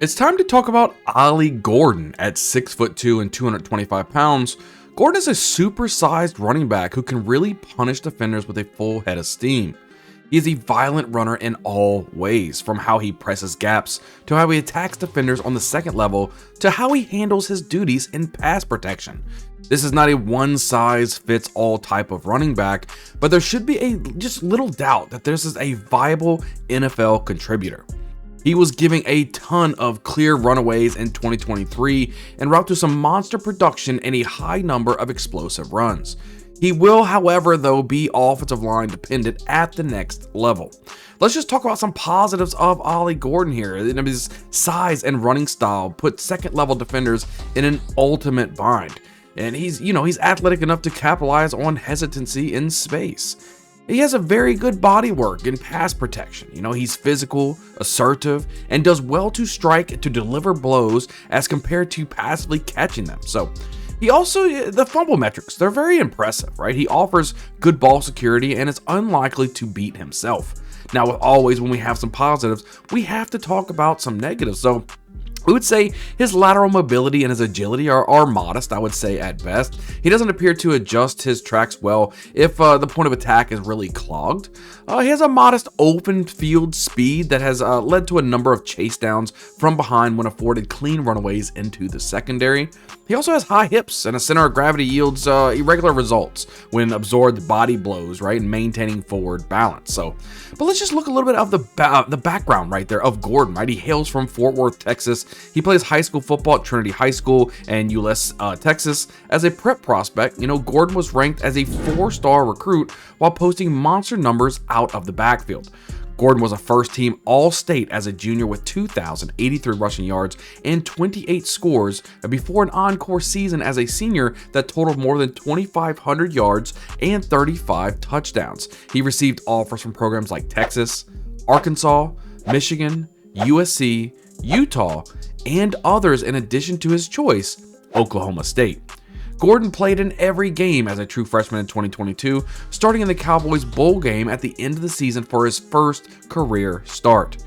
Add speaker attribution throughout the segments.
Speaker 1: It's time to talk about Ollie Gordon. At 6'2" and 225 pounds. Gordon is a supersized running back who can really punish defenders with a full head of steam. He is a violent runner in all ways, from how he presses gaps, to how he attacks defenders on the second level, to how he handles his duties in pass protection. This is not a one-size-fits-all type of running back, but there should be a just little doubt that this is a viable NFL contributor. He was giving a ton of clear runaways in 2023 en route to some monster production and a high number of explosive runs. He will, however, though, be offensive line dependent at the next level. Let's just talk about some positives of Ollie Gordon here. His size and running style put second level defenders in an ultimate bind. And he's athletic enough to capitalize on hesitancy in space. He has a very good body work and pass protection. He's physical, assertive, and does well to strike to deliver blows as compared to passively catching them. So he also, the fumble metrics, they're very impressive, right? He offers good ball security and is unlikely to beat himself. Now, always when we have some positives, we have to talk about some negatives. So we would say his lateral mobility and his agility are modest, I would say, at best. He doesn't appear to adjust his tracks well if the point of attack is really clogged. He has a modest open field speed that has led to a number of chase downs from behind when afforded clean runaways into the secondary. He also has high hips, and a center of gravity yields irregular results when absorbed body blows, right, and maintaining forward balance. But let's just look a little bit of the background right there of Gordon, right? He hails from Fort Worth, Texas. He plays high school football at Trinity High School and ULS, Texas. As a prep prospect, Gordon was ranked as a 4-star recruit while posting monster numbers out of the backfield. Gordon was a first-team All-State as a junior with 2,083 rushing yards and 28 scores before an encore season as a senior that totaled more than 2,500 yards and 35 touchdowns. He received offers from programs like Texas, Arkansas, Michigan, USC, Utah, and others in addition to his choice, Oklahoma State. Gordon played in every game as a true freshman in 2022, starting in the Cowboys bowl game at the end of the season for his first career start.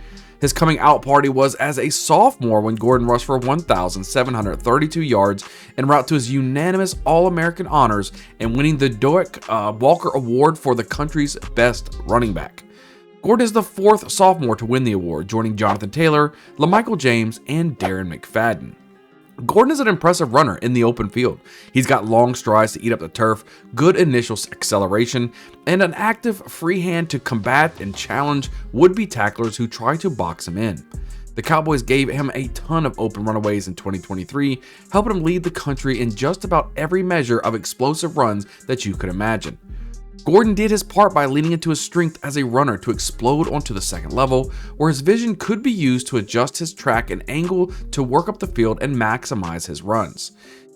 Speaker 1: His coming out party was as a sophomore when Gordon rushed for 1,732 yards en route to his unanimous All-American honors and winning the Doak Walker Award for the country's best running back. Gordon is the fourth sophomore to win the award, joining Jonathan Taylor, LaMichael James, and Darren McFadden. Gordon is an impressive runner in the open field. He's got long strides to eat up the turf, good initial acceleration, and an active free hand to combat and challenge would-be tacklers who try to box him in. The Cowboys gave him a ton of open runaways in 2023, helping him lead the country in just about every measure of explosive runs that you could imagine. Gordon did his part by leaning into his strength as a runner to explode onto the second level, where his vision could be used to adjust his track and angle to work up the field and maximize his runs.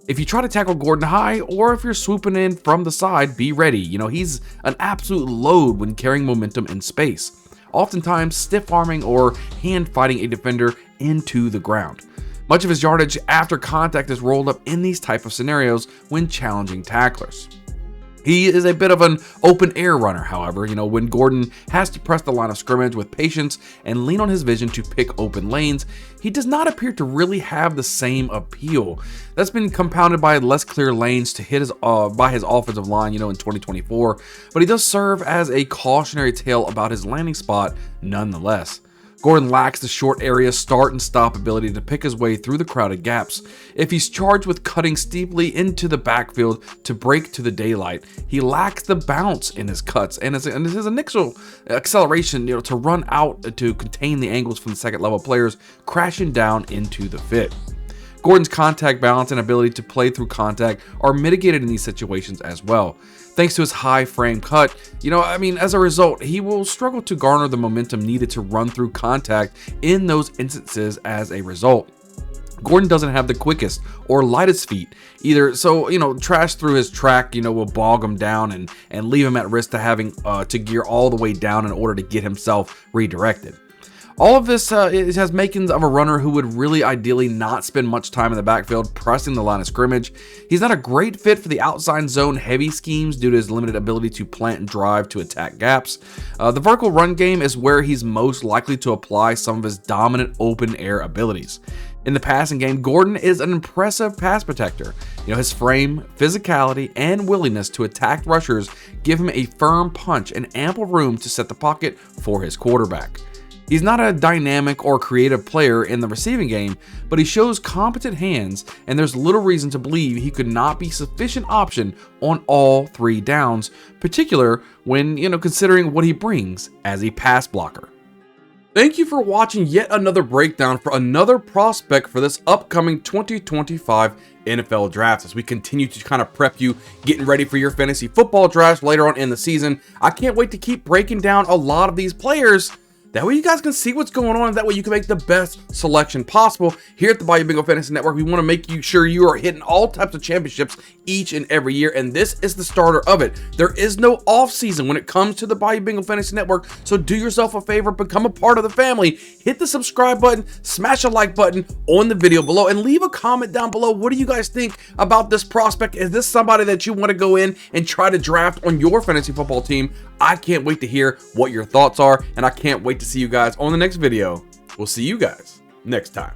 Speaker 1: If you try to tackle Gordon high, or if you're swooping in from the side, be ready. He's an absolute load when carrying momentum in space, oftentimes stiff-arming or hand-fighting a defender into the ground. Much of his yardage after contact is rolled up in these type of scenarios when challenging tacklers. He is a bit of an open air runner, however, when Gordon has to press the line of scrimmage with patience and lean on his vision to pick open lanes, he does not appear to really have the same appeal. That's been compounded by less clear lanes to hit by his offensive line, in 2024, but he does serve as a cautionary tale about his landing spot nonetheless. Gordon lacks the short area start and stop ability to pick his way through the crowded gaps. If he's charged with cutting steeply into the backfield to break to the daylight, he lacks the bounce in his cuts and his initial acceleration, to run out to contain the angles from the second level players crashing down into the fit. Gordon's contact balance and ability to play through contact are mitigated in these situations as well. Thanks to his high frame cut, as a result, he will struggle to garner the momentum needed to run through contact in those instances as a result. Gordon doesn't have the quickest or lightest feet either, so trash through his track will bog him down and leave him at risk to having to gear all the way down in order to get himself redirected. All of this it has makings of a runner who would really ideally not spend much time in the backfield pressing the line of scrimmage. He's not a great fit for the outside zone heavy schemes due to his limited ability to plant and drive to attack gaps. The vertical run game is where he's most likely to apply some of his dominant open air abilities. In the passing game, Gordon is an impressive pass protector. His frame, physicality, and willingness to attack rushers give him a firm punch and ample room to set the pocket for his quarterback. He's not a dynamic or creative player in the receiving game, but he shows competent hands, and there's little reason to believe he could not be a sufficient option on all 3 downs, particularly when, considering what he brings as a pass blocker. Thank you for watching yet another breakdown for another prospect for this upcoming 2025 NFL draft. As we continue to kind of prep you, getting ready for your fantasy football drafts later on in the season, I can't wait to keep breaking down a lot of these players. That way you guys can see what's going on, and that way you can make the best selection possible. Here at the Bayou Bengal Fantasy Network, we want to make sure you are hitting all types of championships each and every year, and this is the starter of it. There is no off season when it comes to the Bayou Bengal Fantasy Network, so do yourself a favor, become a part of the family. Hit the subscribe button, smash a like button on the video below, and leave a comment down below. What do you guys think about this prospect? Is this somebody that you want to go in and try to draft on your fantasy football team? I can't wait to hear what your thoughts are, and I can't wait to see you guys on the next video. We'll see you guys next time.